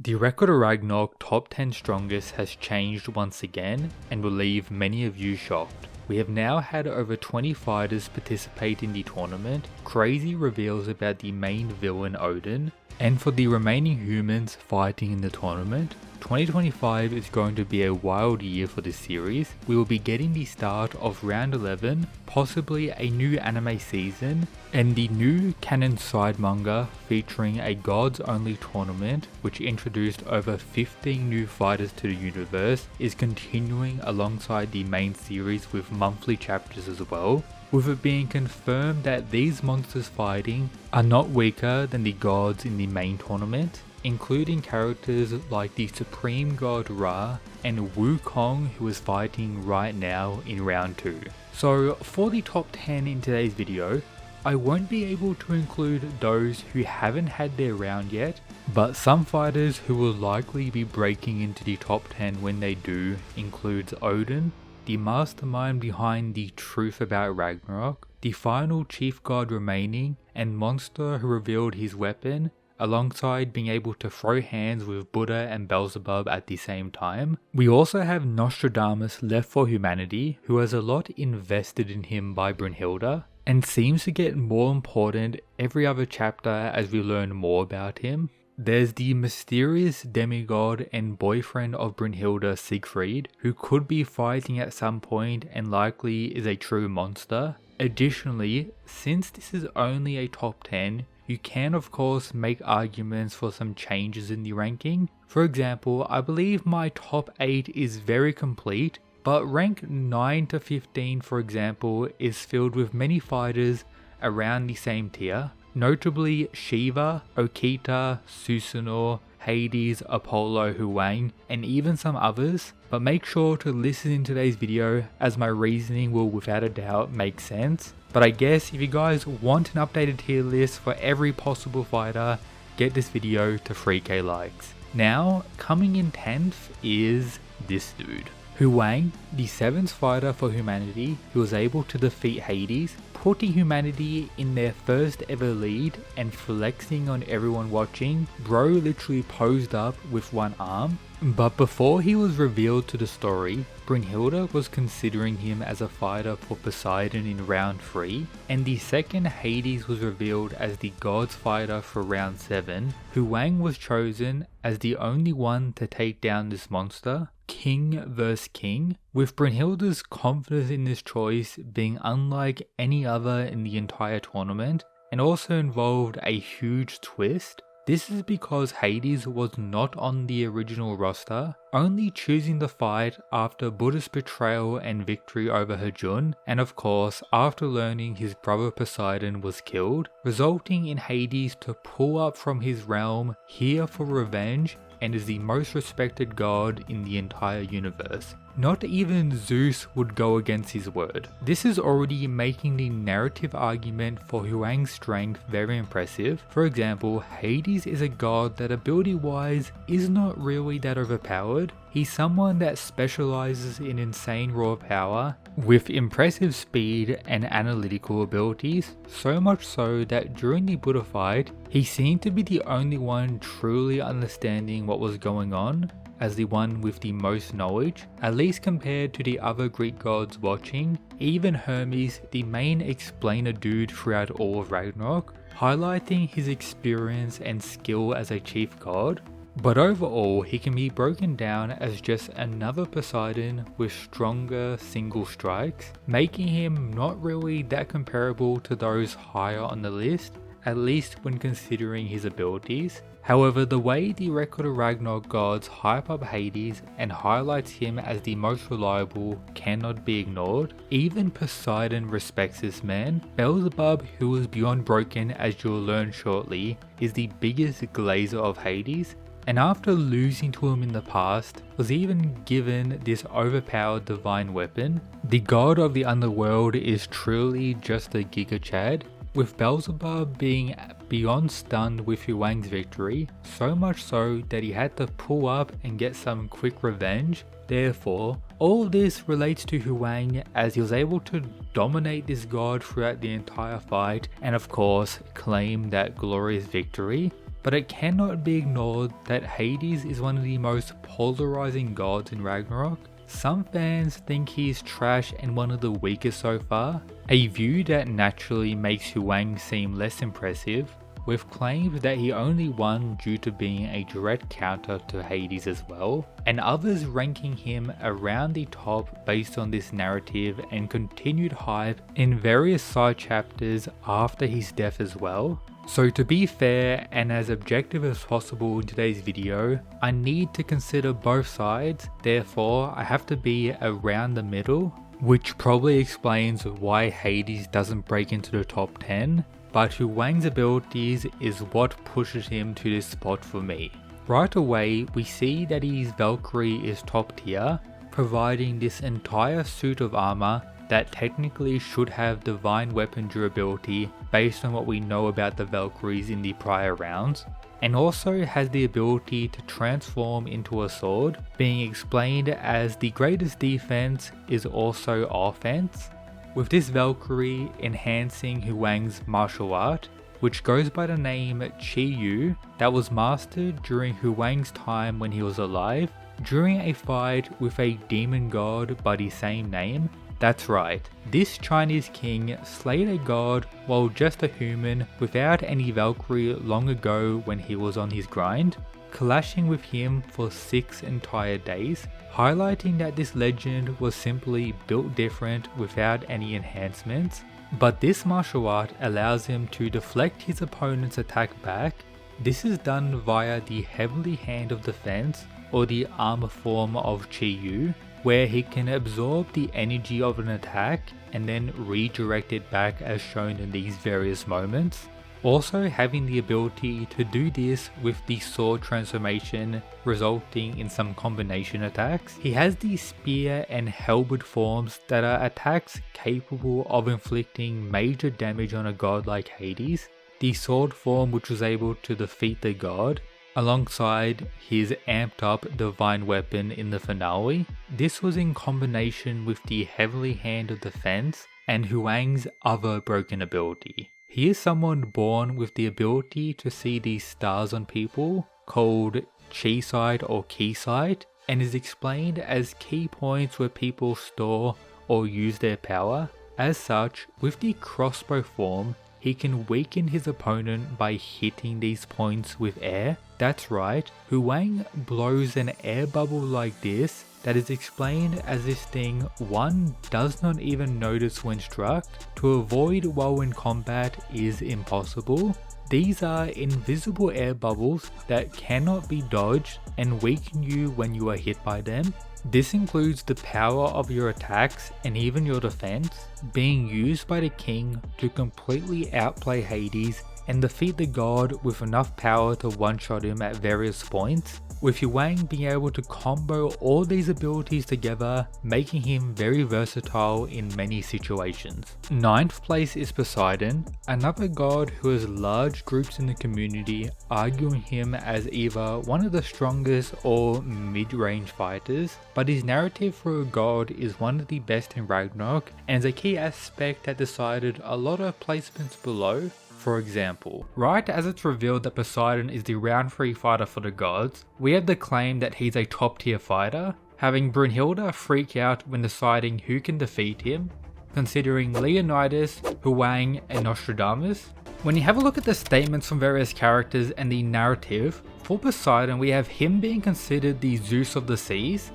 The record of Ragnarok top 10 strongest has changed once again and will leave many of you shocked. We have now had over 20 fighters participate in the tournament, crazy reveals about the main villain Odin, and for the remaining humans fighting in the tournament. 2025 is going to be a wild year for this series. We will be getting the start of round 11, possibly a new anime season, and the new canon side manga featuring a gods only tournament which introduced over 15 new fighters to the universe is continuing alongside the main series with monthly chapters as well, with it being confirmed that these monsters fighting are not weaker than the gods in the main tournament, including characters like the Supreme God Ra and Wukong, who is fighting right now in round 2. So for the top 10 in today's video, I won't be able to include those who haven't had their round yet, but some fighters who will likely be breaking into the top 10 when they do includes Odin, the mastermind behind the truth about Ragnarok, the final chief god remaining and monster who revealed his weapon, alongside being able to throw hands with Buddha and Beelzebub at the same time. We also have Nostradamus left for humanity, who has a lot invested in him by Brynhilde, and seems to get more important every other chapter as we learn more about him. There's the mysterious demigod and boyfriend of Brynhilde, Siegfried, who could be fighting at some point and likely is a true monster. Additionally, since this is only a top 10, you can of course make arguments for some changes in the ranking. For example, I believe my top 8 is very complete, but rank 9 to 15 for example is filled with many fighters around the same tier, notably Shiva, Okita, Susanoo, Hades, Apollo, Huang, and even some others, but make sure to listen in today's video as my reasoning will without a doubt make sense. But I guess if you guys want an updated tier list for every possible fighter, get this video to 3k likes. Now, coming in 10th is this dude. Huang, the 7th fighter for humanity who was able to defeat Hades, putting humanity in their first ever lead and flexing on everyone watching. Bro literally posed up with one arm. But before he was revealed to the story, Brynhilde was considering him as a fighter for Poseidon in round 3, and the second Hades was revealed as the god's fighter for round 7, Huang was chosen as the only one to take down this monster, king vs king, with Brynhilde's confidence in this choice being unlike any other in the entire tournament, and also involved a huge twist. This is because Hades was not on the original roster, only choosing the fight after Buddha's betrayal and victory over Hejun, and of course after learning his brother Poseidon was killed, resulting in Hades to pull up from his realm here for revenge and is the most respected god in the entire universe. Not even Zeus would go against his word. This is already making the narrative argument for Huang's strength very impressive. For example, Hades is a god that ability wise is not really that overpowered. He's someone that specializes in insane raw power with impressive speed and analytical abilities, so much so that during the Buddha fight, he seemed to be the only one truly understanding what was going on, as the one with the most knowledge, at least compared to the other Greek gods watching. Even Hermes, the main explainer dude throughout all of Ragnarok, highlighting his experience and skill as a chief god. But overall, he can be broken down as just another Poseidon with stronger single strikes, making him not really that comparable to those higher on the list, at least when considering his abilities. However, the way the record of Ragnarok gods hype up Hades and highlights him as the most reliable cannot be ignored. Even Poseidon respects this man. Beelzebub, who is beyond broken as you'll learn shortly, is the biggest glazer of Hades, and after losing to him in the past, was even given this overpowered divine weapon. The god of the underworld is truly just a Giga Chad, with Beelzebub being beyond stunned with Huang's victory, so much so that he had to pull up and get some quick revenge. Therefore, all this relates to Huang as he was able to dominate this god throughout the entire fight and of course claim that glorious victory. but it cannot be ignored that Hades is one of the most polarizing gods in Ragnarok. Some fans think he's trash and one of the weakest so far, a view that naturally makes Huang seem less impressive, with claims that he only won due to being a direct counter to Hades as well, and others ranking him around the top based on this narrative and continued hype in various side chapters after his death as well. So to be fair and as objective as possible in today's video, I need to consider both sides, therefore I have to be around the middle, which probably explains why Hades doesn't break into the top 10, but Huang's abilities is what pushes him to this spot for me. Right away we see that his Valkyrie is top tier, providing this entire suit of armor that technically should have divine weapon durability based on what we know about the Valkyries in the prior rounds, and also has the ability to transform into a sword, being explained as the greatest defense is also offense, with this Valkyrie enhancing Huang's martial art, which goes by the name Qi Yu, that was mastered during Huang's time when he was alive, during a fight with a demon god by the same name. That's right, this Chinese king slayed a god while just a human without any Valkyrie long ago when he was on his grind, clashing with him for 6 entire days, highlighting that this legend was simply built different without any enhancements, but this martial art allows him to deflect his opponent's attack back. This is done via the Heavenly Hand of Defense, or the armor form of Qi Yu, where he can absorb the energy of an attack and then redirect it back as shown in these various moments. Also having the ability to do this with the sword transformation, resulting in some combination attacks. He has the spear and halberd forms that are attacks capable of inflicting major damage on a god like Hades, the sword form which was able to defeat the god, alongside his amped up divine weapon in the finale. This was in combination with the Heavenly Hand of Defense and Huang's other broken ability. He is someone born with the ability to see these stars on people, called Chi Sight or Key Sight, and is explained as key points where people store or use their power. As such, with the crossbow form, he can weaken his opponent by hitting these points with air. That's right, Huang blows an air bubble like this that is explained as this thing one does not even notice when struck. To avoid while in combat is impossible. These are invisible air bubbles that cannot be dodged and weaken you when you are hit by them. This includes the power of your attacks and even your defense, being used by the king to completely outplay Hades and defeat the god with enough power to one-shot him at various points, with Huang being able to combo all these abilities together, making him very versatile in many situations. 9th place is Poseidon, another god who has large groups in the community arguing him as either one of the strongest or mid-range fighters, but his narrative for a god is one of the best in Ragnarok and is a key aspect that decided a lot of placements below. For example, right as it's revealed that Poseidon is the round 3 fighter for the gods, we have the claim that he's a top tier fighter, having Brunhilde freak out when deciding who can defeat him, considering Leonidas, Huang and Nostradamus. When you have a look at the statements from various characters and the narrative, for Poseidon we have him being considered the Zeus of the seas,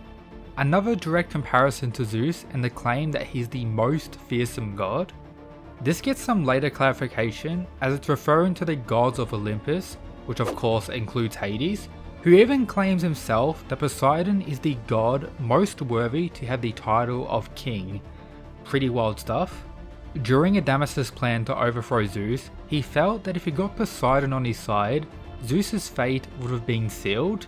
another direct comparison to Zeus and the claim that he's the most fearsome god. This gets some later clarification as it's referring to the gods of Olympus, which of course includes Hades, who even claims himself that Poseidon is the god most worthy to have the title of king. Pretty wild stuff. During Adamas's plan to overthrow Zeus, he felt that if he got Poseidon on his side, Zeus's fate would have been sealed.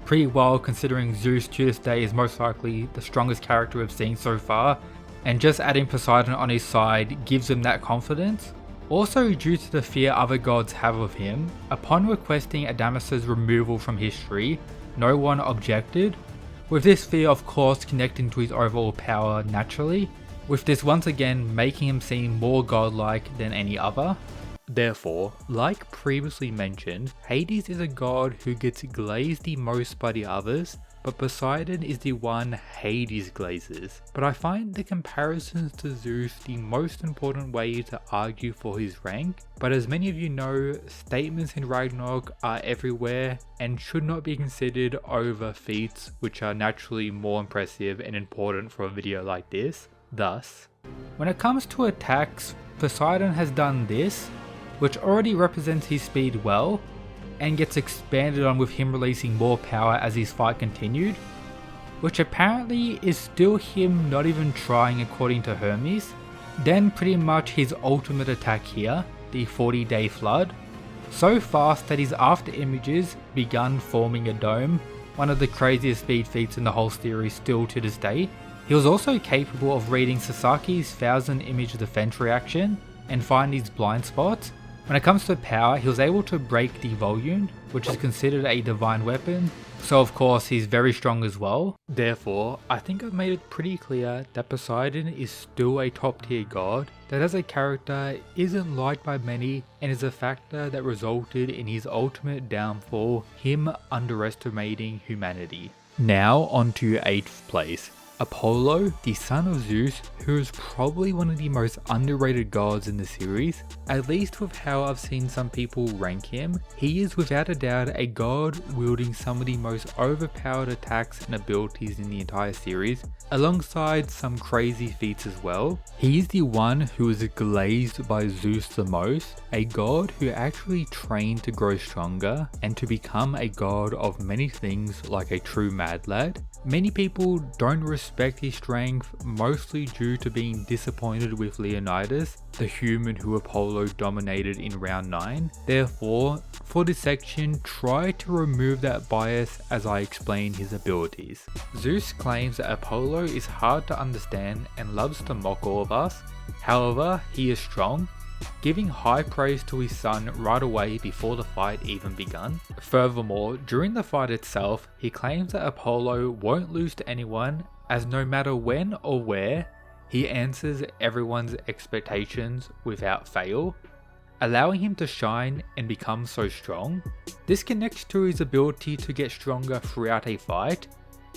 Pretty wild considering Zeus to this day is most likely the strongest character we've seen so far, and just adding Poseidon on his side gives him that confidence. Also due to the fear other gods have of him, upon requesting Adamas's removal from history, no one objected, with this fear of course connecting to his overall power naturally, with this once again making him seem more godlike than any other. Therefore, like previously mentioned, Hades is a god who gets glazed the most by the others, but Poseidon is the one Hades glazes. But I find the comparisons to Zeus the most important way to argue for his rank, but as many of you know, statements in Ragnarok are everywhere and should not be considered over feats which are naturally more impressive and important for a video like this. Thus, when it comes to attacks, Poseidon has done this, which already represents his speed well, and gets expanded on with him releasing more power as his fight continued, which apparently is still him not even trying according to Hermes. Then pretty much his ultimate attack here, the 40-day flood, so fast that his after images begun forming a dome, one of the craziest speed feats in the whole series still to this day. He was also capable of reading Sasaki's 1000 image defense reaction and find these blind spots. When it comes to power, he was able to break the volume, which is considered a divine weapon, so of course he's very strong as well. Therefore, I think I've made it pretty clear that Poseidon is still a top tier god that as a character isn't liked by many and is a factor that resulted in his ultimate downfall, him underestimating humanity. Now on to 8th place. Apollo, the son of Zeus, who is probably one of the most underrated gods in the series, at least with how I've seen some people rank him. He is without a doubt a god wielding some of the most overpowered attacks and abilities in the entire series, alongside some crazy feats as well. He is the one who is glazed by Zeus the most, a god who actually trained to grow stronger and to become a god of many things like a true mad lad. Many people don't respect his strength, mostly due to being disappointed with Leonidas, the human who Apollo dominated in round 9. Therefore, for this section, try to remove that bias as I explain his abilities. Zeus claims that Apollo is hard to understand and loves to mock all of us. However, he is strong, giving high praise to his son right away before the fight even begun. Furthermore, during the fight itself, he claims that Apollo won't lose to anyone, as no matter when or where, he answers everyone's expectations without fail, allowing him to shine and become so strong. This connects to his ability to get stronger throughout a fight,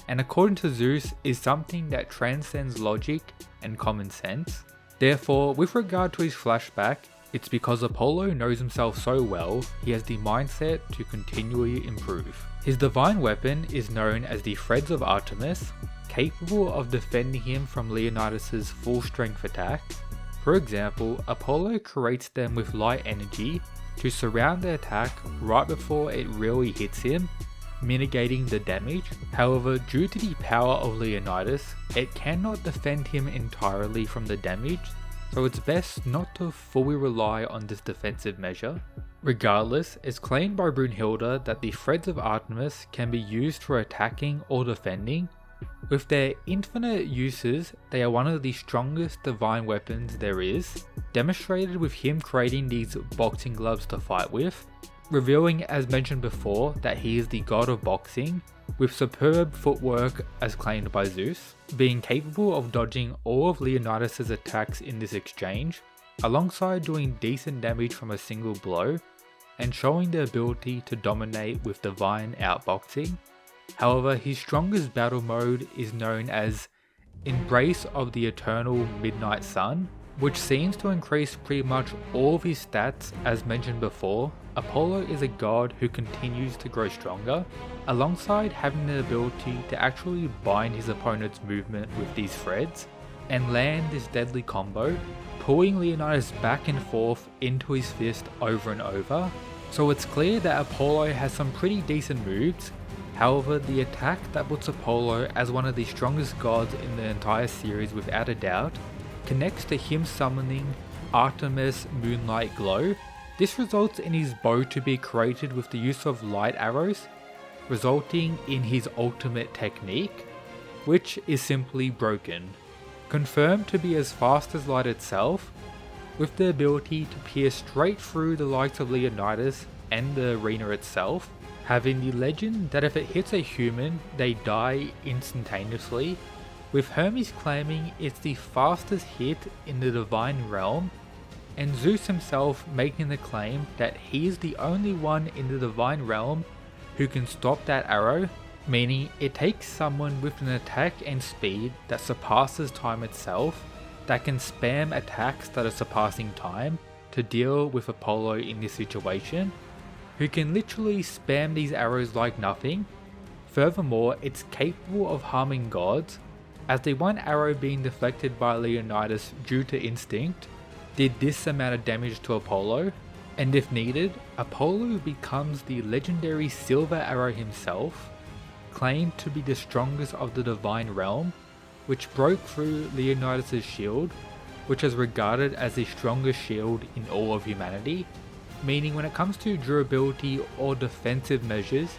and according to Zeus is something that transcends logic and common sense. Therefore, with regard to his flashback, it's because Apollo knows himself so well, he has the mindset to continually improve. His divine weapon is known as the Threads of Artemis, capable of defending him from Leonidas' full strength attack. For example, Apollo creates them with light energy to surround the attack right before it really hits him, mitigating the damage. However, due to the power of Leonidas, it cannot defend him entirely from the damage, so it's best not to fully rely on this defensive measure. Regardless, it's claimed by Brunhilde that the Threads of Artemis can be used for attacking or defending. With their infinite uses, they are one of the strongest divine weapons there is, demonstrated with him creating these boxing gloves to fight with, revealing as mentioned before that he is the god of boxing, with superb footwork as claimed by Zeus, being capable of dodging all of Leonidas' attacks in this exchange, alongside doing decent damage from a single blow, and showing the ability to dominate with divine outboxing. However, his strongest battle mode is known as Embrace of the Eternal Midnight Sun, which seems to increase pretty much all of his stats as mentioned before. Apollo is a god who continues to grow stronger, alongside having the ability to actually bind his opponent's movement with these threads, and land this deadly combo, pulling Leonidas back and forth into his fist over and over. So it's clear that Apollo has some pretty decent moves. However, the attack that puts Apollo as one of the strongest gods in the entire series without a doubt connects to him summoning Artemis Moonlight Glow. This results in his bow to be created with the use of light arrows, resulting in his ultimate technique, which is simply broken. Confirmed to be as fast as light itself, with the ability to pierce straight through the likes of Leonidas and the arena itself, having the legend that if it hits a human, they die instantaneously, with Hermes claiming it's the fastest hit in the divine realm, and Zeus himself making the claim that he is the only one in the divine realm who can stop that arrow, meaning it takes someone with an attack and speed that surpasses time itself, that can spam attacks that are surpassing time to deal with Apollo in this situation, who can literally spam these arrows like nothing. Furthermore, it's capable of harming gods, as the one arrow being deflected by Leonidas due to instinct did this amount of damage to Apollo, and if needed, Apollo becomes the legendary silver arrow himself, claimed to be the strongest of the divine realm, which broke through Leonidas' shield, which is regarded as the strongest shield in all of humanity, meaning when it comes to durability or defensive measures,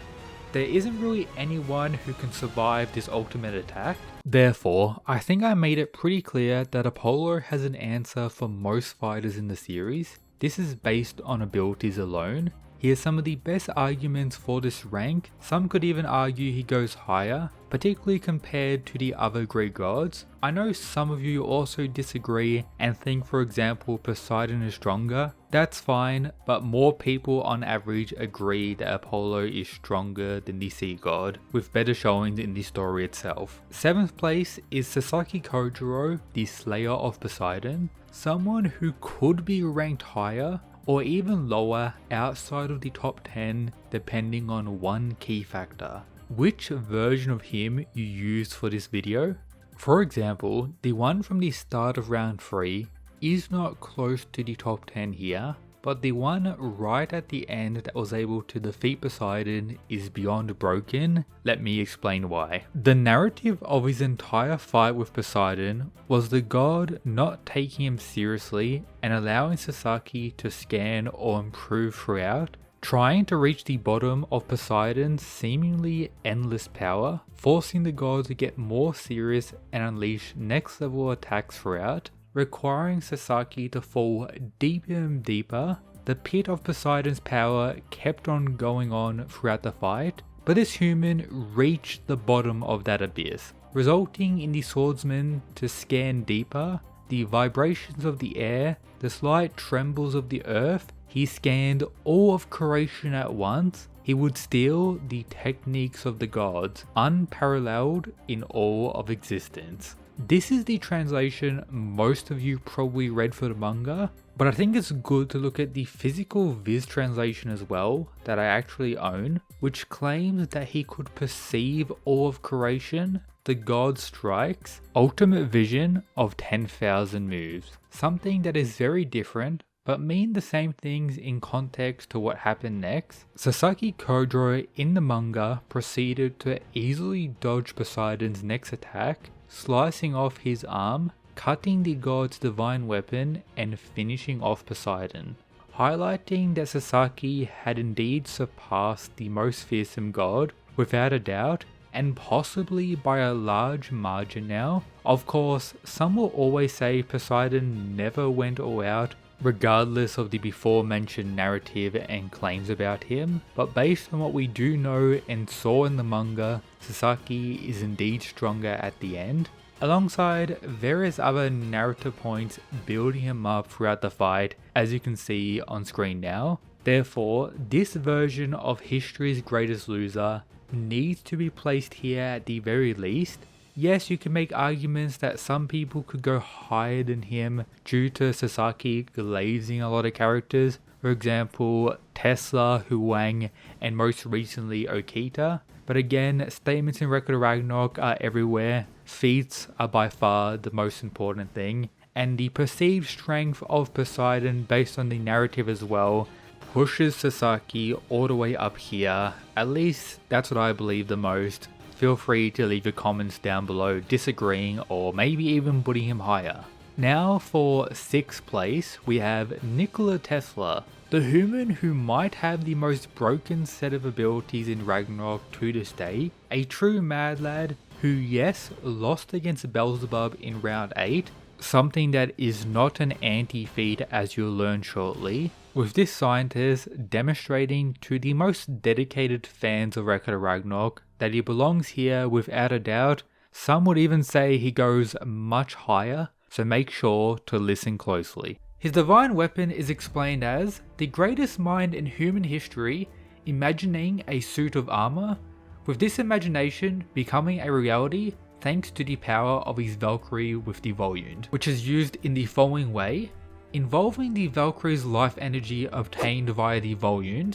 there isn't really anyone who can survive this ultimate attack. Therefore, I think I made it pretty clear that Apollo has an answer for most fighters in the series. This is based on abilities alone. He has some of the best arguments for this rank. Some could even argue he goes higher, particularly compared to the other Greek gods. I know some of you also disagree and think, for example, Poseidon is stronger. That's fine, but more people on average agree that Apollo is stronger than the sea god, with better showings in the story itself. 7th place is Sasaki Kojiro, the Slayer of Poseidon, someone who could be ranked higher or even lower outside of the top 10 depending on one key factor: which version of him you used for this video. For example, the one from the start of round 3 is not close to the top 10 here, but the one right at the end that was able to defeat Poseidon is beyond broken. Let me explain why. The narrative of his entire fight with Poseidon was the god not taking him seriously and allowing Sasaki to scan or improve throughout, trying to reach the bottom of Poseidon's seemingly endless power, forcing the god to get more serious and unleash next level attacks throughout, requiring Sasaki to fall deeper and deeper. The pit of Poseidon's power kept on going on throughout the fight, but this human reached the bottom of that abyss, resulting in the swordsman to scan deeper, the vibrations of the air, the slight trembles of the earth. He scanned all of creation at once. He would steal the techniques of the gods, unparalleled in all of existence. This is the translation most of you probably read for the manga, but I think it's good to look at the physical Viz translation as well that I actually own, which claims that he could perceive all of creation, the god strikes, ultimate vision of 10,000 moves. Something that is very different, but mean the same things in context to what happened next. Sasaki Kojiro in the manga proceeded to easily dodge Poseidon's next attack, slicing off his arm, cutting the god's divine weapon and finishing off Poseidon, highlighting that Sasaki had indeed surpassed the most fearsome god without a doubt, and possibly by a large margin now. Of course, some will always say Poseidon never went all out, regardless of the before mentioned narrative and claims about him, but based on what we do know and saw in the manga, Sasaki is indeed stronger at the end, alongside various other narrative points building him up throughout the fight, as you can see on screen now. Therefore, this version of history's greatest loser needs to be placed here at the very least. Yes, you can make arguments that some people could go higher than him due to Sasaki glazing a lot of characters, for example Tesla, Huang, and most recently Okita. But again, statements in Record of Ragnarok are everywhere. Feats are by far the most important thing, and the perceived strength of Poseidon based on the narrative as well pushes Sasaki all the way up here. At least that's what I believe the most. Feel free to leave your comments down below disagreeing or maybe even putting him higher. Now for 6th place, we have Nikola Tesla, the human who might have the most broken set of abilities in Ragnarok to this day, a true mad lad who, yes, lost against Beelzebub in round 8, something that is not an anti-feat as you'll learn shortly, with this scientist demonstrating to the most dedicated fans of Record of Ragnarok that he belongs here without a doubt. Some would even say he goes much higher, so make sure to listen closely. His divine weapon is explained as the greatest mind in human history imagining a suit of armor, with this imagination becoming a reality thanks to the power of his Valkyrie with the Volume, which is used in the following way, involving the Valkyrie's life energy obtained via the Volume,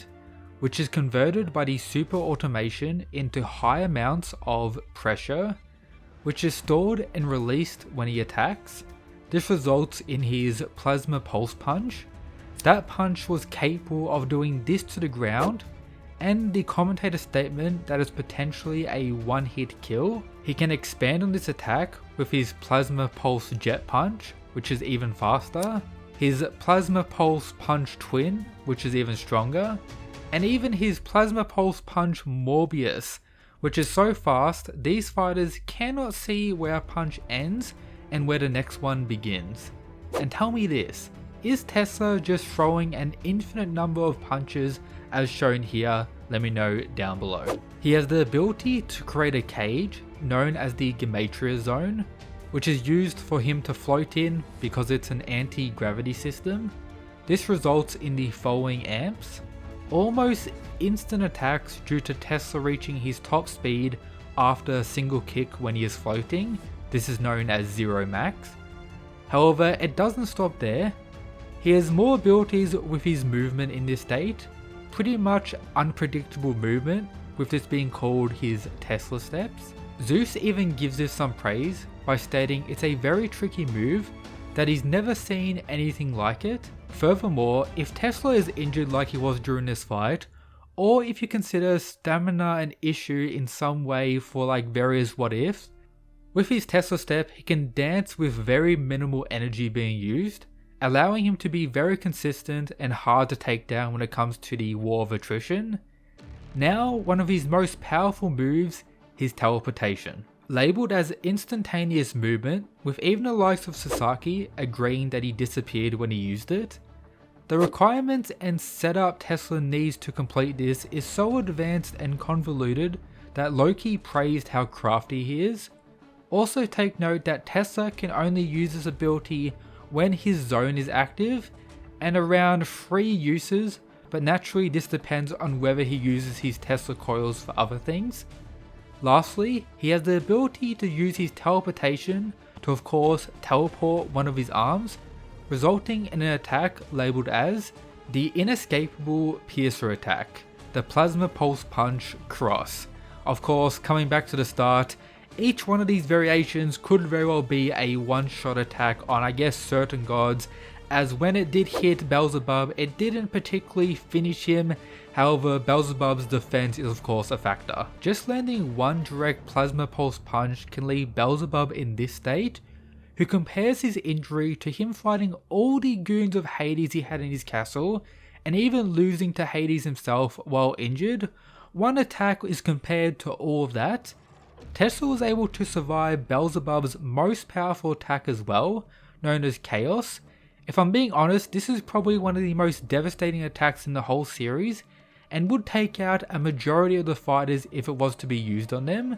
which is converted by the super automation into high amounts of pressure, which is stored and released when he attacks. This results in his plasma pulse punch. That punch was capable of doing this to the ground, and the commentator statement that it's potentially a one-hit kill. He can expand on this attack with his plasma pulse jet punch, which is even faster, his plasma pulse punch twin, which is even stronger, and even his plasma pulse punch Morbius, which is so fast these fighters cannot see where a punch ends and where the next one begins. And tell me this, is Tesla just throwing an infinite number of punches as shown here? Let me know down below. He has the ability to create a cage known as the Gematria Zone, which is used for him to float in because it's an anti-gravity system. This results in the following amps: almost instant attacks due to Tesla reaching his top speed after a single kick when he is floating. This is known as Zero Max. However, it doesn't stop there. He has more abilities with his movement in this state, pretty much unpredictable movement, with this being called his Tesla steps. Zeus even gives this some praise by stating it's a very tricky move, that he's never seen anything like it. Furthermore, if Tesla is injured like he was during this fight, or if you consider stamina an issue in some way for like various what ifs, with his Tesla step he can dance with very minimal energy being used, allowing him to be very consistent and hard to take down when it comes to the war of attrition. Now, one of his most powerful moves, his teleportation. Labelled as instantaneous movement, with even the likes of Sasaki agreeing that he disappeared when he used it. The requirements and setup Tesla needs to complete this is so advanced and convoluted that Loki praised how crafty he is. Also take note that Tesla can only use this ability when his zone is active, and around 3 uses, but naturally this depends on whether he uses his Tesla coils for other things. Lastly, he has the ability to use his teleportation to of course teleport one of his arms, resulting in an attack labelled as the inescapable piercer attack, the plasma pulse punch cross. Of course, coming back to the start, each one of these variations could very well be a one-shot attack on I guess certain gods, as when it did hit Beelzebub it didn't particularly finish him. However, Beelzebub's defense is of course a factor. Just landing one direct plasma pulse punch can leave Beelzebub in this state, who compares his injury to him fighting all the goons of Hades he had in his castle, and even losing to Hades himself while injured. One attack is compared to all of that. Tesla was able to survive Beelzebub's most powerful attack as well, known as Chaos. If I'm being honest, this is probably one of the most devastating attacks in the whole series, and would take out a majority of the fighters if it was to be used on them.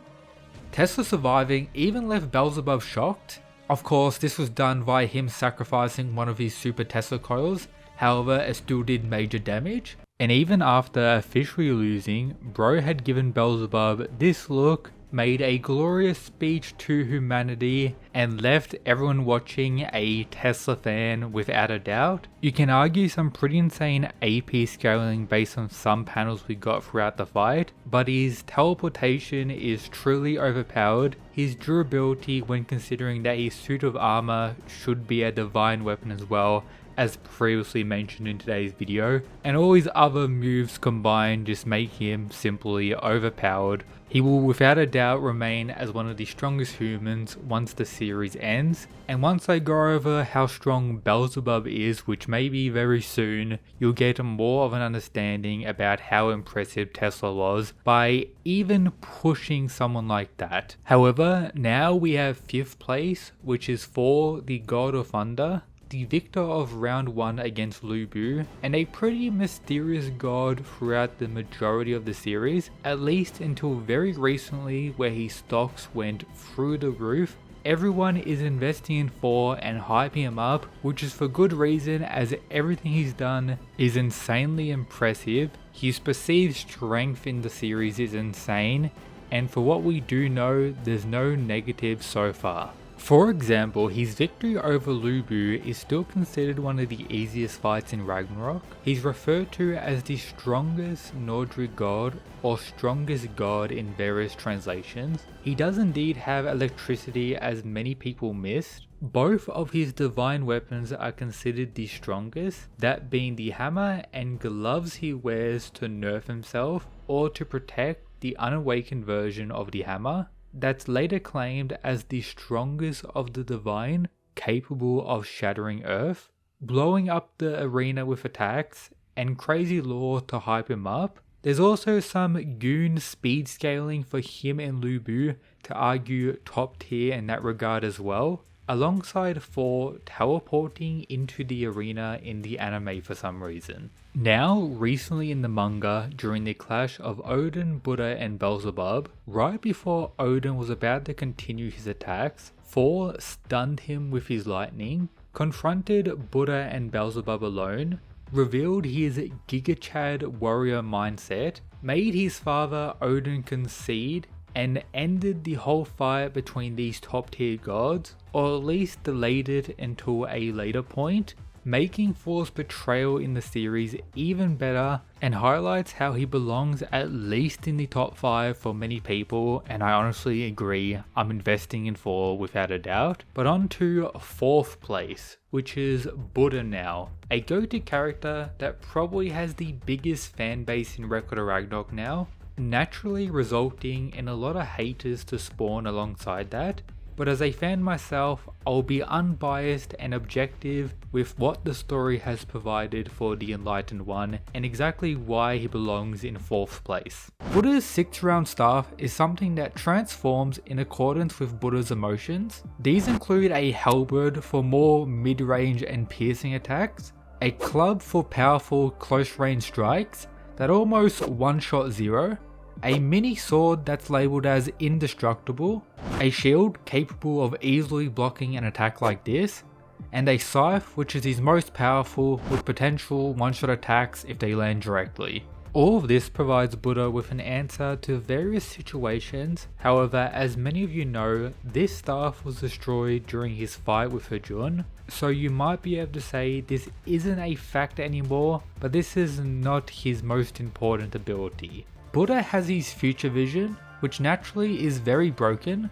Tesla surviving even left Beelzebub shocked. Of course, this was done via him sacrificing one of his super Tesla coils, however it still did major damage. And even after officially losing, bro had given Beelzebub this look, made a glorious speech to humanity, and left everyone watching a Tesla fan without a doubt. You can argue some pretty insane AP scaling based on some panels we got throughout the fight, but his teleportation is truly overpowered. His durability, when considering that his suit of armor should be a divine weapon as well, as previously mentioned in today's video, and all his other moves combined just make him simply overpowered. He will without a doubt remain as one of the strongest humans once the series ends, and once I go over how strong Beelzebub is, which may be very soon, you'll get more of an understanding about how impressive Tesla was by even pushing someone like that. However, now we have 5th place, which is for the God of Thunder, the victor of round 1 against Lu Bu, and a pretty mysterious god throughout the majority of the series, at least until very recently where his stocks went through the roof everyone is investing in Thor and hyping him up, which is for good reason as everything he's done is insanely impressive. His perceived strength in the series is insane, and for what we do know, there's no negatives so far. For example, his victory over Lu Bu is still considered one of the easiest fights in Ragnarok. He's referred to as the strongest Nordic god or strongest god in various translations. He does indeed have electricity as many people missed. Both of his divine weapons are considered the strongest, that being the hammer and gloves he wears to nerf himself or to protect the unawakened version of the hammer. That's later claimed as the strongest of the divine, capable of shattering Earth, blowing up the arena with attacks, and crazy lore to hype him up. There's also some goon speed scaling for him and Lu Bu to argue top tier in that regard as well, alongside Thor teleporting into the arena in the anime for some reason. Now, recently in the manga, during the clash of Odin, Buddha and Beelzebub, right before Odin was about to continue his attacks, Thor stunned him with his lightning, confronted Buddha and Beelzebub alone, revealed his Giga Chad warrior mindset, made his father Odin concede, and ended the whole fight between these top tier gods, or at least delayed it until a later point, making Thor's portrayal in the series even better and highlights how he belongs at least in the top 5 for many people, and I honestly agree, I'm investing in Thor without a doubt. But on to 4th place, which is Buddha now, a go-to character that probably has the biggest fan base in Record of Ragnarok now, naturally resulting in a lot of haters to spawn alongside that. But as a fan myself, I'll be unbiased and objective with what the story has provided for the Enlightened One and exactly why he belongs in 4th place. Buddha's 6th round staff is something that transforms in accordance with Buddha's emotions. These include a halberd for more mid-range and piercing attacks, a club for powerful close-range strikes that almost one-shot zero, a mini sword that's labelled as indestructible, a shield capable of easily blocking an attack like this, and a scythe which is his most powerful with potential one-shot attacks if they land directly. All of this provides Buddha with an answer to various situations. However, as many of you know, this staff was destroyed during his fight with Hajun, so you might be able to say this isn't a factor anymore, but this is not his most important ability. Buddha has his future vision, which naturally is very broken.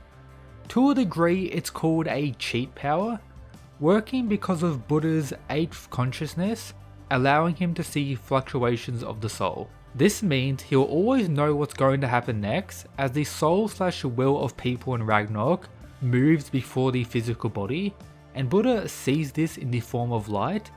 To a degree, it's called a cheat power, working because of Buddha's 8th consciousness, allowing him to see fluctuations of the soul. This means he'll always know what's going to happen next, as the soul/will of people in Ragnarok moves before the physical body, and Buddha sees this in the form of light.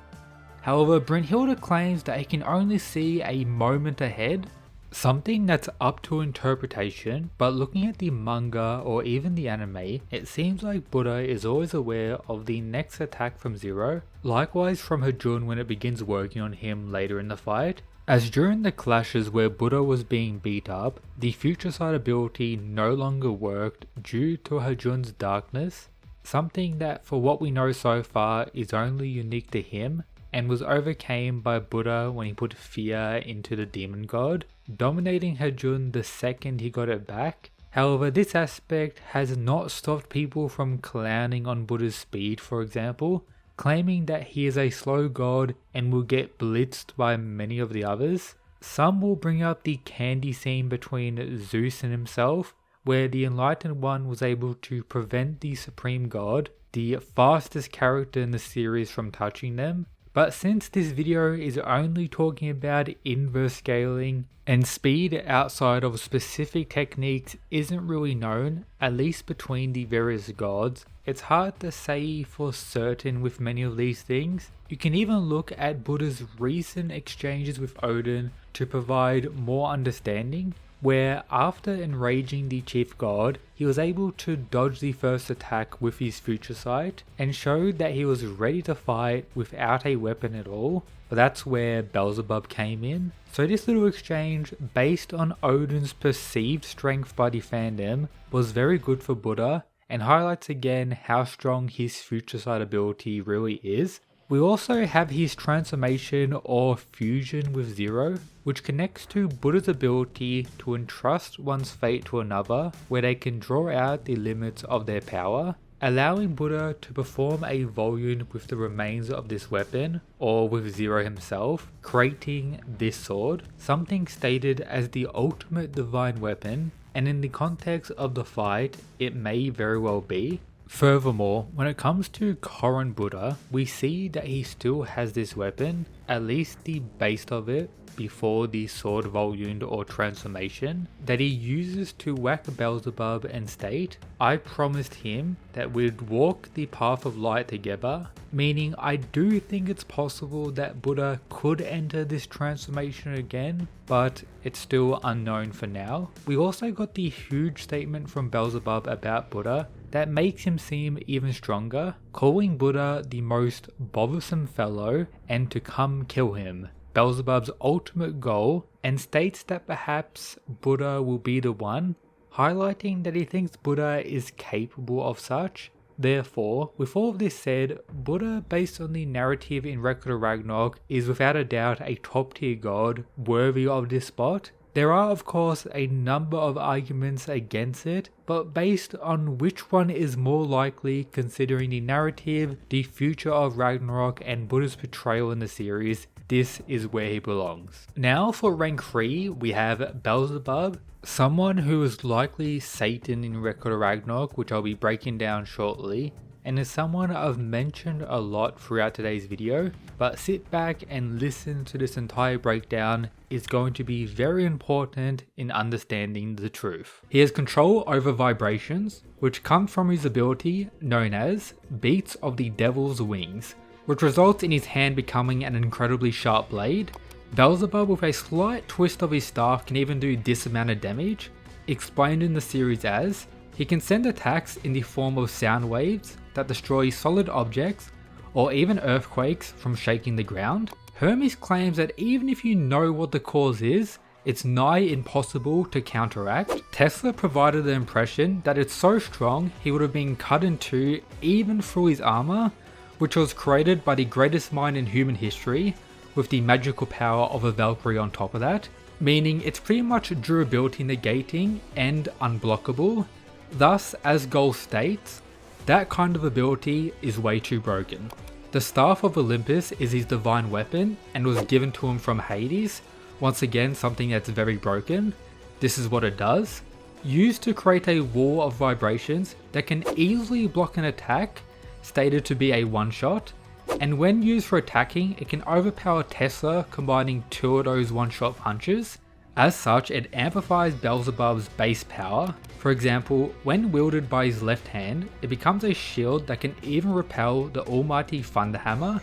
However, Brynhilde claims that he can only see a moment ahead, something that's up to interpretation, but looking at the manga or even the anime, it seems like Buddha is always aware of the next attack from Zero, likewise from Hajun when it begins working on him later in the fight, as during the clashes where Buddha was being beat up, the future sight ability no longer worked due to Hajun's darkness, something that for what we know so far is only unique to him, and was overcame by Buddha when he put fear into the demon god, dominating Hajun the second he got it back. However, this aspect has not stopped people from clowning on Buddha's speed, for example, claiming that he is a slow god and will get blitzed by many of the others. Some will bring up the candy scene between Zeus and himself, where the Enlightened One was able to prevent the Supreme God, the fastest character in the series, from touching them. But since this video is only talking about inverse scaling and speed outside of specific techniques isn't really known, at least between the various gods, it's hard to say for certain with many of these things. You can even look at Buddha's recent exchanges with Odin to provide more understanding, where after enraging the chief god, he was able to dodge the first attack with his future sight and showed that he was ready to fight without a weapon at all. But that's where Beelzebub came in. So this little exchange, based on Odin's perceived strength by the fandom, was very good for Buddha, and highlights again how strong his future sight ability really is. We also have his transformation or fusion with Zero, which connects to Buddha's ability to entrust one's fate to another, where they can draw out the limits of their power, allowing Buddha to perform a volume with the remains of this weapon, or with Zero himself, creating this sword, something stated as the ultimate divine weapon, and in the context of the fight, it may very well be. Furthermore, when it comes to current Buddha, we see that he still has this weapon, at least the base of it, before the sword volume or transformation, that he uses to whack Beelzebub and state, "I promised him that we'd walk the path of light together," meaning I do think it's possible that Buddha could enter this transformation again, but it's still unknown for now. We also got the huge statement from Beelzebub about Buddha that makes him seem even stronger, calling Buddha the most bothersome fellow and to come kill him, Beelzebub's ultimate goal, and states that perhaps Buddha will be the one, highlighting that he thinks Buddha is capable of such. Therefore, with all of this said, Buddha, based on the narrative in Record of Ragnarok, is without a doubt a top tier god worthy of this spot. There are of course a number of arguments against it, but based on which one is more likely considering the narrative, the future of Ragnarok and Buddha's portrayal in the series, this is where he belongs. Now for rank 3, we have Beelzebub, someone who is likely Satan in Record of Ragnarok, which I'll be breaking down shortly, and is someone I've mentioned a lot throughout today's video, but sit back and listen to this entire breakdown. Is going to be very important in understanding the truth. He has control over vibrations, which come from his ability known as Beats of the Devil's Wings, which results in his hand becoming an incredibly sharp blade. Beelzebub, with a slight twist of his staff, can even do this amount of damage, explained in the series as he can send attacks in the form of sound waves that destroy solid objects or even earthquakes from shaking the ground. Hermes claims that even if you know what the cause is, it's nigh impossible to counteract. Tesla provided the impression that it's so strong he would have been cut in two even through his armor, which was created by the greatest mind in human history, with the magical power of a Valkyrie on top of that, meaning it's pretty much durability negating and unblockable. Thus, as Goal states, that kind of ability is way too broken. The Staff of Olympus is his divine weapon and was given to him from Hades, once again something that's very broken. This is what it does. Used to create a wall of vibrations that can easily block an attack, stated to be a one-shot, and when used for attacking it can overpower Tesla, combining two of those one-shot punches. As such, it amplifies Beelzebub's base power. For example, when wielded by his left hand, it becomes a shield that can even repel the almighty Thunderhammer,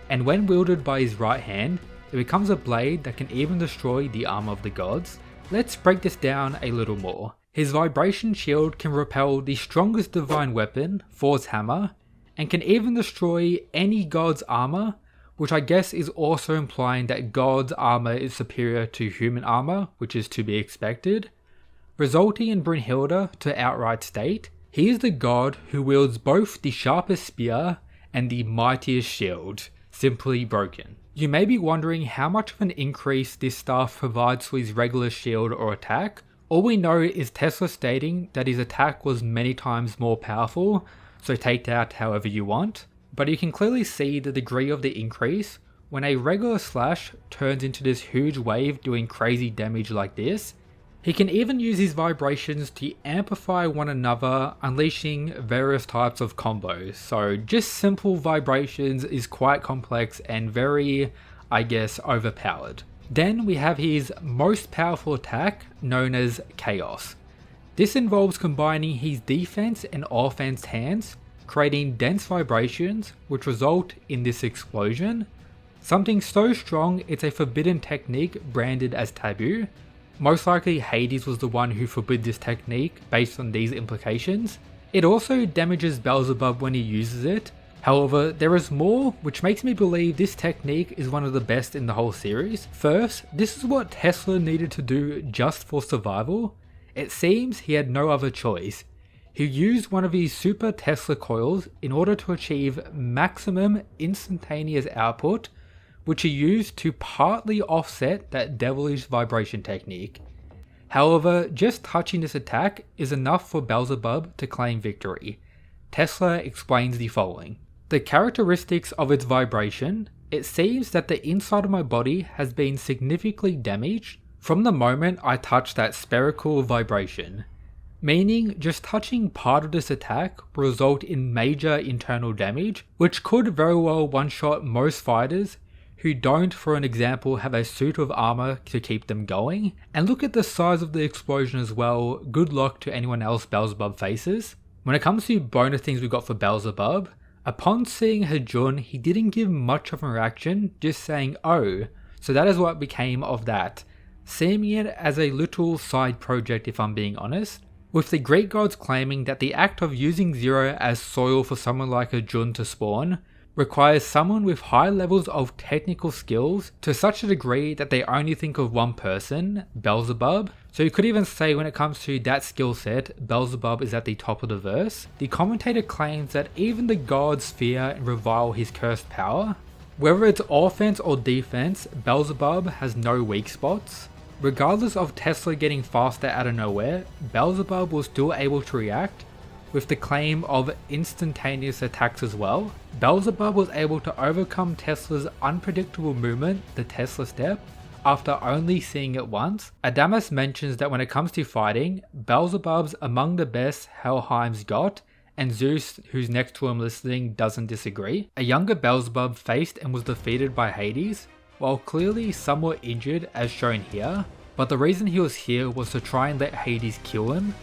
and when wielded by his right hand, it becomes a blade that can even destroy the armor of the gods. Let's break this down a little more. His vibration shield can repel the strongest divine weapon, Thor's hammer, and can even destroy any god's armor, which I guess is also implying that God's armor is superior to human armor, which is to be expected, resulting in Brynhilde to outright state, he is the god who wields both the sharpest spear and the mightiest shield, simply broken. You may be wondering how much of an increase this staff provides to his regular shield or attack. All we know is Tesla stating that his attack was many times more powerful, so take that however you want. But you can clearly see the degree of the increase when a regular slash turns into this huge wave doing crazy damage like this. He can even use his vibrations to amplify one another, unleashing various types of combos. So just simple vibrations is quite complex and very, I guess, overpowered. Then we have his most powerful attack, known as Chaos. This involves combining his defense and offense hands, creating dense vibrations which result in this explosion. Something so strong it's a forbidden technique branded as taboo. Most likely Hades was the one who forbid this technique based on these implications. It also damages Beelzebub when he uses it. However, there is more, which makes me believe this technique is one of the best in the whole series. First, this is what Tesla needed to do just for survival. It seems he had no other choice. He used one of his super Tesla coils in order to achieve maximum instantaneous output, which he used to partly offset that devilish vibration technique. However, just touching this attack is enough for Beelzebub to claim victory. Tesla explains the following. The characteristics of its vibration, it seems that the inside of my body has been significantly damaged from the moment I touched that spherical vibration. Meaning, just touching part of this attack will result in major internal damage, which could very well one-shot most fighters who don't, for an example, have a suit of armor to keep them going. And look at the size of the explosion as well. Good luck to anyone else Beelzebub faces. When it comes to bonus things we got for Beelzebub, upon seeing Hajun, he didn't give much of a reaction, just saying oh, so that is what became of that, seeing it as a little side project if I'm being honest, with the Greek gods claiming that the act of using Zero as soil for someone like Hajun to spawn requires someone with high levels of technical skills to such a degree that they only think of one person, Beelzebub. So you could even say when it comes to that skill set, Beelzebub is at the top of the verse. The commentator claims that even the gods fear and revile his cursed power. Whether it's offense or defense, Beelzebub has no weak spots. Regardless of Tesla getting faster out of nowhere, Beelzebub was still able to react, with the claim of instantaneous attacks as well. Beelzebub was able to overcome Tesla's unpredictable movement, the Tesla step, after only seeing it once. Adamas mentions that when it comes to fighting, Beelzebub's among the best Helheim's got, and Zeus, who's next to him listening, doesn't disagree. A younger Beelzebub faced and was defeated by Hades, while clearly somewhat injured as shown here, but the reason he was here was to try and let Hades kill him.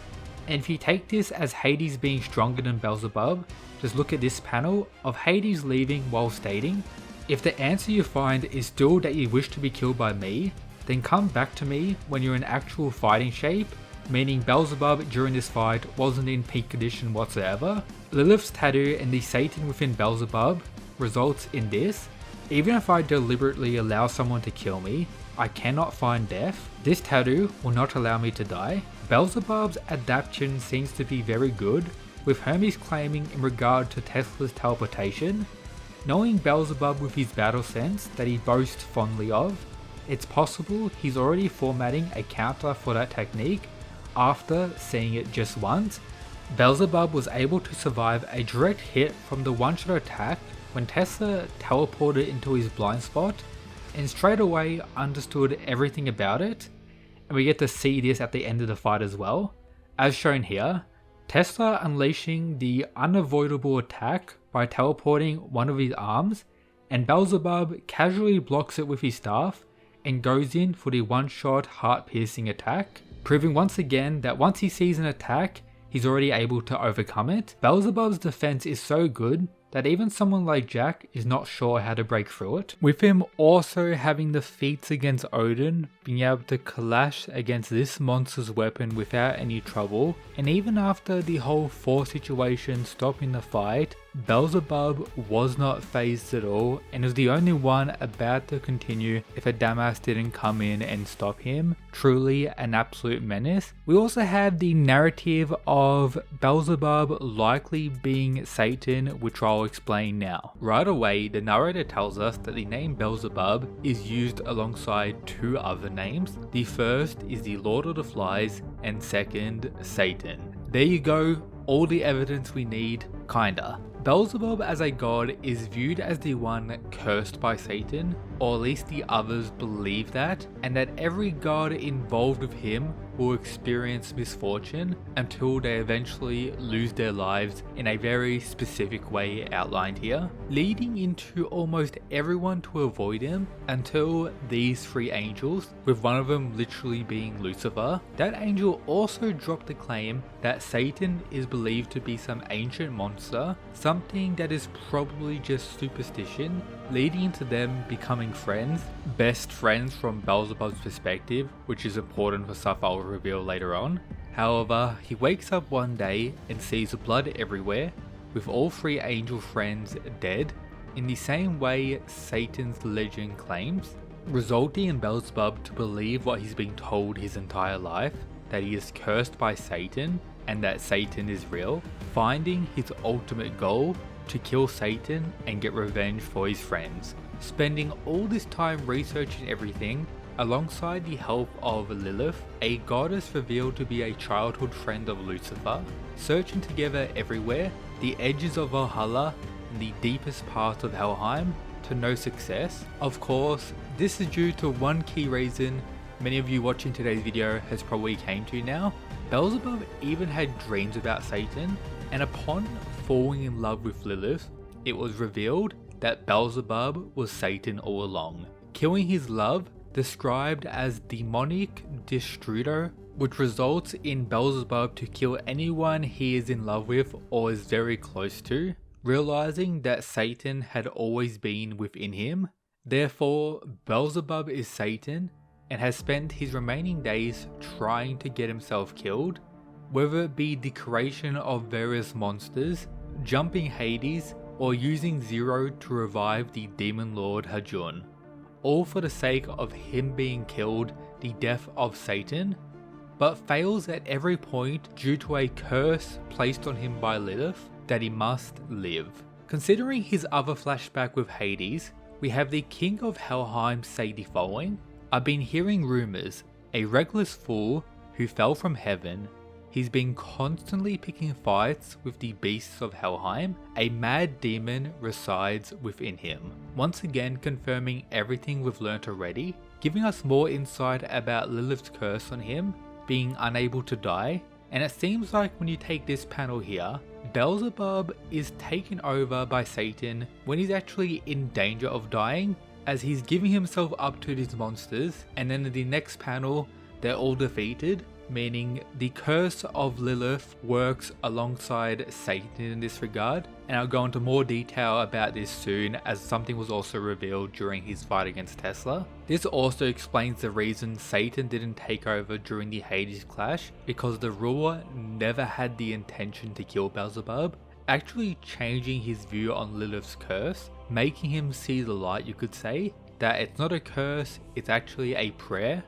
And if you take this as Hades being stronger than Beelzebub, just look at this panel of Hades leaving while stating, if the answer you find is still that you wish to be killed by me, then come back to me when you're in actual fighting shape, meaning Beelzebub during this fight wasn't in peak condition whatsoever. Lilith's tattoo and the Satan within Beelzebub results in this. Even if I deliberately allow someone to kill me, I cannot find death. This tattoo will not allow me to die. Beelzebub's adaptation seems to be very good, with Hermes claiming in regard to Tesla's teleportation. Knowing Beelzebub with his battle sense that he boasts fondly of, it's possible he's already formatting a counter for that technique after seeing it just once. Beelzebub was able to survive a direct hit from the one-shot attack when Tesla teleported into his blind spot, and straight away understood everything about it, and we get to see this at the end of the fight as well. As shown here, Tesla unleashing the unavoidable attack by teleporting one of his arms, and Beelzebub casually blocks it with his staff and goes in for the one-shot heart-piercing attack, proving once again that once he sees an attack, he's already able to overcome it. Beelzebub's defense is so good that even someone like Jack is not sure how to break through it. With him also having the feats against Odin, being able to clash against this monster's weapon without any trouble, and even after the whole Thor situation stopping the fight, Beelzebub was not phased at all and was the only one about to continue if Adamas didn't come in and stop him. Truly an absolute menace. We also have the narrative of Beelzebub likely being Satan, which I'll explain now. Right away, the narrator tells us that the name Beelzebub is used alongside two other names. The first is the Lord of the Flies and second, Satan. There you go, all the evidence we need, kinda. Beelzebub as a god is viewed as the one cursed by Satan, or at least the others believe that, and that every god involved with him will experience misfortune until they eventually lose their lives in a very specific way outlined here, leading into almost everyone to avoid him until these three angels, with one of them literally being Lucifer. That angel also dropped the claim that Satan is believed to be some ancient monster, something that is probably just superstition, leading into them becoming friends, best friends from Beelzebub's perspective, which is important for stuff I'll reveal later on. However, he wakes up one day and sees blood everywhere, with all three angel friends dead, in the same way Satan's legend claims, resulting in Beelzebub to believe what he's been told his entire life, that he is cursed by Satan, and that Satan is real, finding his ultimate goal to kill Satan and get revenge for his friends. Spending all this time researching everything, alongside the help of Lilith, a goddess revealed to be a childhood friend of Lucifer, searching together everywhere, the edges of Valhalla and the deepest parts of Helheim, to no success. Of course, this is due to one key reason many of you watching today's video has probably came to now. Beelzebub even had dreams about Satan, and upon falling in love with Lilith, it was revealed that Beelzebub was Satan all along. Killing his love, described as demonic distrudo, which results in Beelzebub to kill anyone he is in love with or is very close to, realizing that Satan had always been within him. Therefore, Beelzebub is Satan and has spent his remaining days trying to get himself killed, whether it be the creation of various monsters, jumping Hades, or using Zero to revive the demon lord Hajun, all for the sake of him being killed, the death of Satan, but fails at every point due to a curse placed on him by Lilith that he must live. Considering his other flashback with Hades, we have the King of Helheim say the following: "I've been hearing rumors, a reckless fool who fell from heaven. He's been constantly picking fights with the beasts of Helheim. A mad demon resides within him." Once again confirming everything we've learnt already, giving us more insight about Lilith's curse on him, being unable to die. And it seems like when you take this panel here, Beelzebub is taken over by Satan when he's actually in danger of dying, as he's giving himself up to these monsters, and then in the next panel they're all defeated, meaning the curse of Lilith works alongside Satan in this regard, and I'll go into more detail about this soon, as something was also revealed during his fight against Tesla. This also explains the reason Satan didn't take over during the Hades clash, because the ruler never had the intention to kill Beelzebub, actually changing his view on Lilith's curse, making him see the light, you could say, that it's not a curse, it's actually a prayer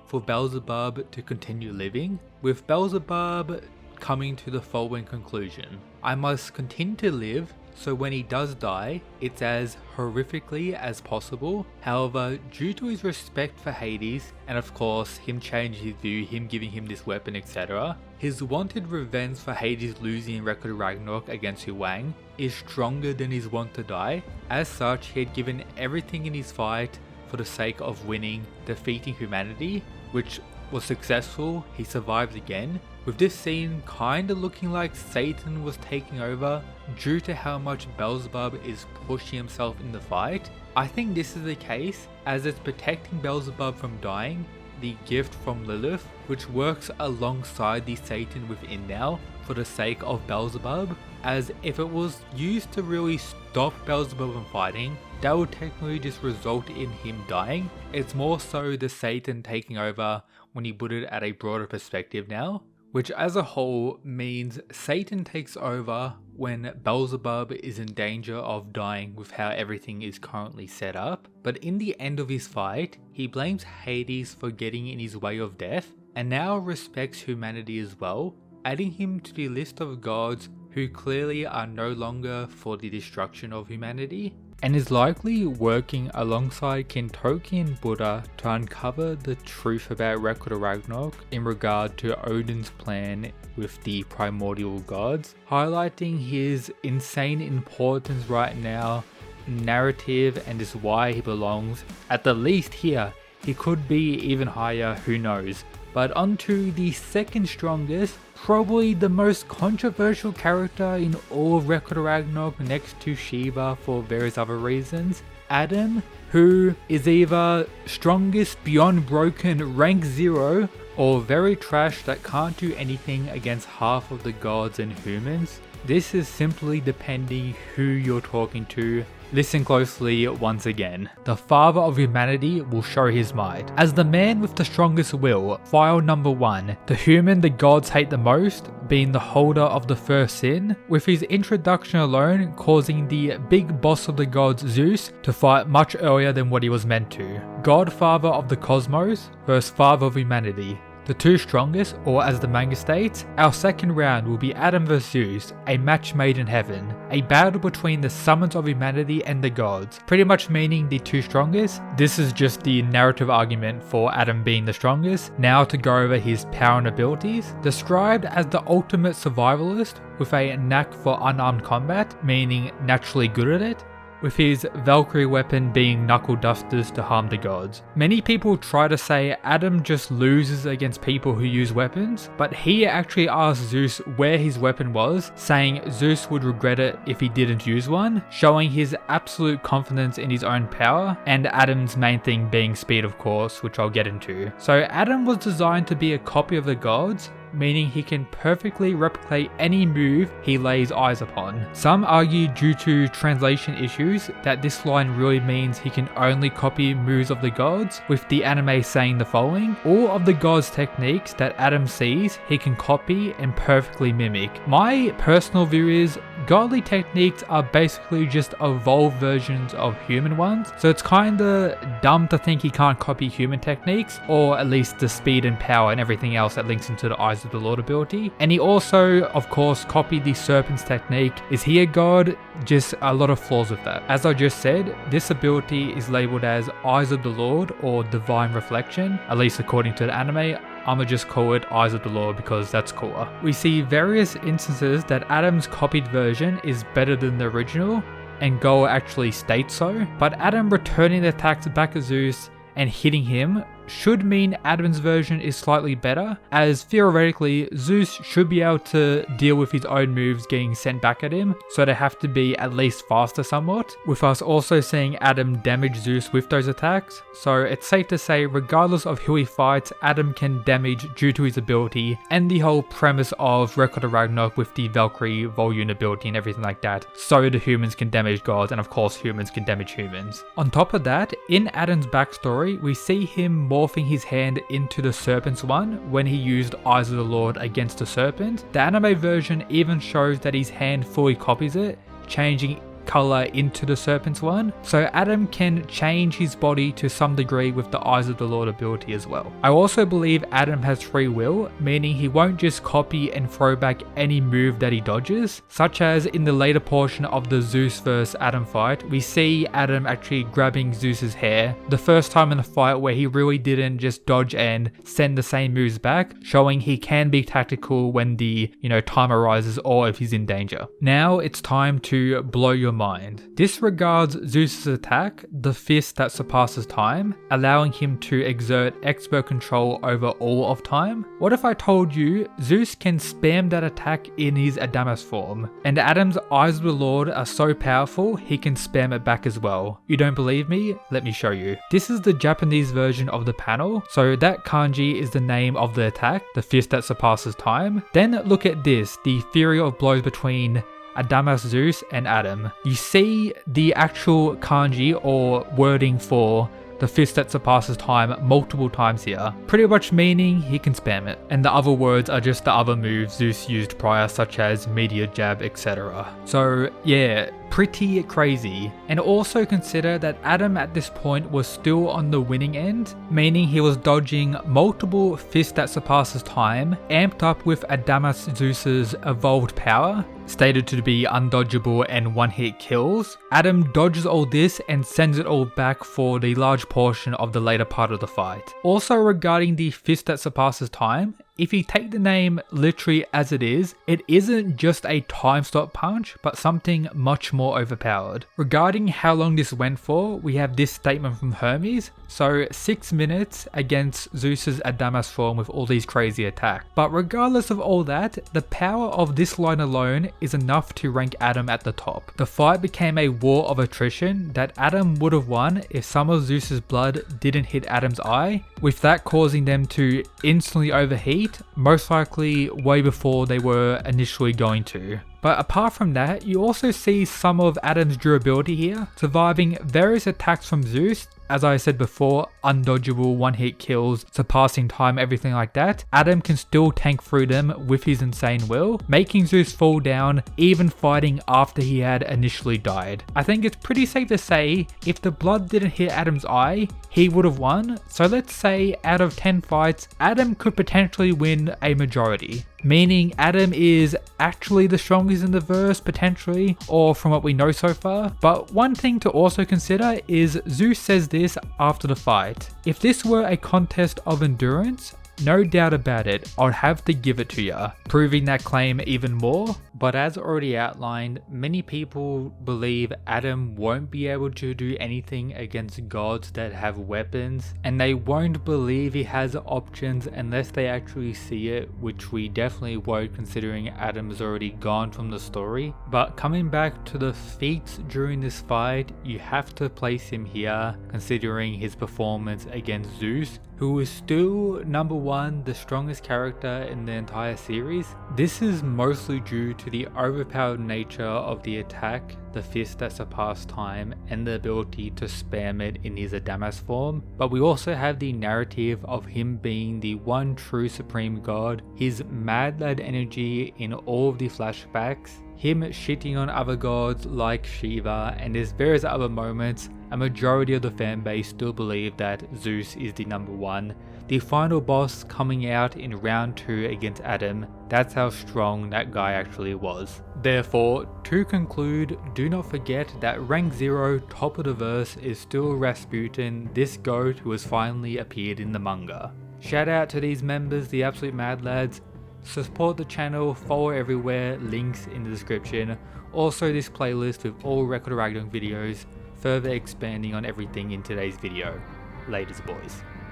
for Beelzebub to continue living, with Beelzebub coming to the following conclusion: "I must continue to live, so when he does die, it's as horrifically as possible." However, due to his respect for Hades, and of course him changing his view, him giving him this weapon, etc., his wanted revenge for Hades losing in Ragnarok against Huang is stronger than his want to die. As such, he had given everything in his fight for the sake of winning, defeating humanity, which was successful. He survived again, with this scene kinda looking like Satan was taking over due to how much Beelzebub is pushing himself in the fight. I think this is the case, as it's protecting Beelzebub from dying, the gift from Lilith, which works alongside the Satan within now for the sake of Beelzebub, as if it was used to really stop Beelzebub from fighting, that would technically just result in him dying. It's more so the Satan taking over when you put it at a broader perspective now, which as a whole means Satan takes over when Beelzebub is in danger of dying with how everything is currently set up. But in the end of his fight, he blames Hades for getting in his way of death, and now respects humanity as well, adding him to the list of gods who clearly are no longer for the destruction of humanity, and is likely working alongside Kintoki and Buddha to uncover the truth about Ragnarok in regard to Odin's plan with the primordial gods, highlighting his insane importance right now, narrative, and is why he belongs at the least here. He could be even higher, who knows. But onto the second strongest, probably the most controversial character in all of Ragnarok next to Shiva for various other reasons, Adam, who is either strongest beyond broken rank 0 or very trash that can't do anything against half of the gods and humans. This is simply depending who you're talking to. Listen closely once again. The father of humanity will show his might. As the man with the strongest will, file number 1, the human the gods hate the most, being the holder of the first sin, with his introduction alone causing the big boss of the gods, Zeus, to fight much earlier than what he was meant to. Godfather of the cosmos versus father of humanity. The two strongest, or as the manga states, our second round will be Adam vs Zeus, a match made in heaven, a battle between the summons of humanity and the gods, pretty much meaning the two strongest. This is just the narrative argument for Adam being the strongest. Now to go over his power and abilities. Described as the ultimate survivalist with a knack for unarmed combat, meaning naturally good at it, with his Valkyrie weapon being knuckle dusters to harm the gods. Many people try to say Adam just loses against people who use weapons, but he actually asked Zeus where his weapon was, saying Zeus would regret it if he didn't use one, showing his absolute confidence in his own power, and Adam's main thing being speed, of course, which I'll get into. So Adam was designed to be a copy of the gods, meaning he can perfectly replicate any move he lays eyes upon. Some argue due to translation issues that this line really means he can only copy moves of the gods, with the anime saying the following: all of the gods' techniques that Adam sees, he can copy and perfectly mimic. My personal view is godly techniques are basically just evolved versions of human ones, so it's kinda dumb to think he can't copy human techniques, or at least the speed and power and everything else that links into the eyes of the Lord ability. And he also, of course, copied the serpent's technique. Is he a god? Just a lot of flaws with that. As I just said, this ability is labeled as Eyes of the Lord or Divine Reflection, at least according to the anime. I'ma just call it Eyes of the Lord because that's cooler. We see various instances that Adam's copied version is better than the original, and Goa actually states so, but Adam returning the attacks back at Zeus and hitting him should mean Adam's version is slightly better, as theoretically Zeus should be able to deal with his own moves getting sent back at him, so they have to be at least faster somewhat, with us also seeing Adam damage Zeus with those attacks. So it's safe to say regardless of who he fights, Adam can damage due to his ability, and the whole premise of Record of Ragnarok with the Valkyrie Volune ability and everything like that, so the humans can damage gods, and of course humans can damage humans. On top of that, in Adam's backstory, we see him morphing his hand into the serpent's one when he used Eyes of the Lord against the serpent. The anime version even shows that his hand fully copies it, changing color into the serpent's one, so Adam can change his body to some degree with the Eyes of the Lord ability as well. I also believe Adam has free will, meaning he won't just copy and throw back any move that he dodges, such as in the later portion of the Zeus vs Adam fight, we see Adam actually grabbing Zeus's hair, the first time in the fight where he really didn't just dodge and send the same moves back, showing he can be tactical when the time arises or if he's in danger. Now it's time to blow your mind. Disregards Zeus's attack, the fist that surpasses time, allowing him to exert expert control over all of time. What if I told you Zeus can spam that attack in his Adamas form, and Adam's Eyes of the Lord are so powerful he can spam it back as well? You don't believe me? Let me show you. This is the Japanese version of the panel, so that kanji is the name of the attack, the fist that surpasses time. Then look at this, the theory of blows between Adamas Zeus and Adam. You see the actual kanji or wording for the fist that surpasses time multiple times here, pretty much meaning he can spam it. And the other words are just the other moves Zeus used prior, such as meteor jab, etc. So yeah, pretty crazy. And also consider that Adam at this point was still on the winning end, meaning he was dodging multiple fists that surpasses time, amped up with Adamas Zeus's evolved power, stated to be undodgeable and one-hit kills. Adam dodges all this and sends it all back for the large portion of the later part of the fight. Also regarding the fist that surpasses time, if you take the name literally as it isn't just a time stop punch, but something much more overpowered. Regarding how long this went for, we have this statement from Hermes. So 6 minutes against Zeus's Adamas form with all these crazy attacks. But regardless of all that, the power of this line alone is enough to rank Adam at the top. The fight became a war of attrition that Adam would have won if some of Zeus's blood didn't hit Adam's eye, with that causing them to instantly overheat, most likely way before they were initially going to. But apart from that, you also see some of Adam's durability here, surviving various attacks from Zeus as I said before, undodgeable one-hit kills, surpassing time, everything like that, Adam can still tank through them with his insane will, making Zeus fall down, even fighting after he had initially died. I think it's pretty safe to say, if the blood didn't hit Adam's eye, he would have won. So let's say out of 10 fights, Adam could potentially win a majority. Meaning Adam is actually the strongest in the verse, potentially, or from what we know so far. But one thing to also consider is Zeus says this after the fight. If this were a contest of endurance, no doubt about it, I'd have to give it to ya, proving that claim even more. But as already outlined, many people believe Adam won't be able to do anything against gods that have weapons, and they won't believe he has options unless they actually see it, which we definitely won't considering Adam's already gone from the story. But coming back to the feats during this fight, you have to place him here, considering his performance against Zeus, who is still number one, the strongest character in the entire series. This is mostly due to the overpowered nature of the attack, the fist that surpassed time, and the ability to spam it in his Adamas form. But we also have the narrative of him being the one true supreme god, his mad lad energy in all of the flashbacks, him shitting on other gods like Shiva, and there's various other moments. A majority of the fanbase still believe that Zeus is the number one. The final boss coming out in round 2 against Adam, that's how strong that guy actually was. Therefore, to conclude, do not forget that rank 0 top of the verse is still Rasputin, this goat who has finally appeared in the manga. Shout out to these members, the absolute mad lads. Support the channel, follow everywhere, links in the description. Also this playlist with all Record of Ragnarok videos, further expanding on everything in today's video. Laters boys.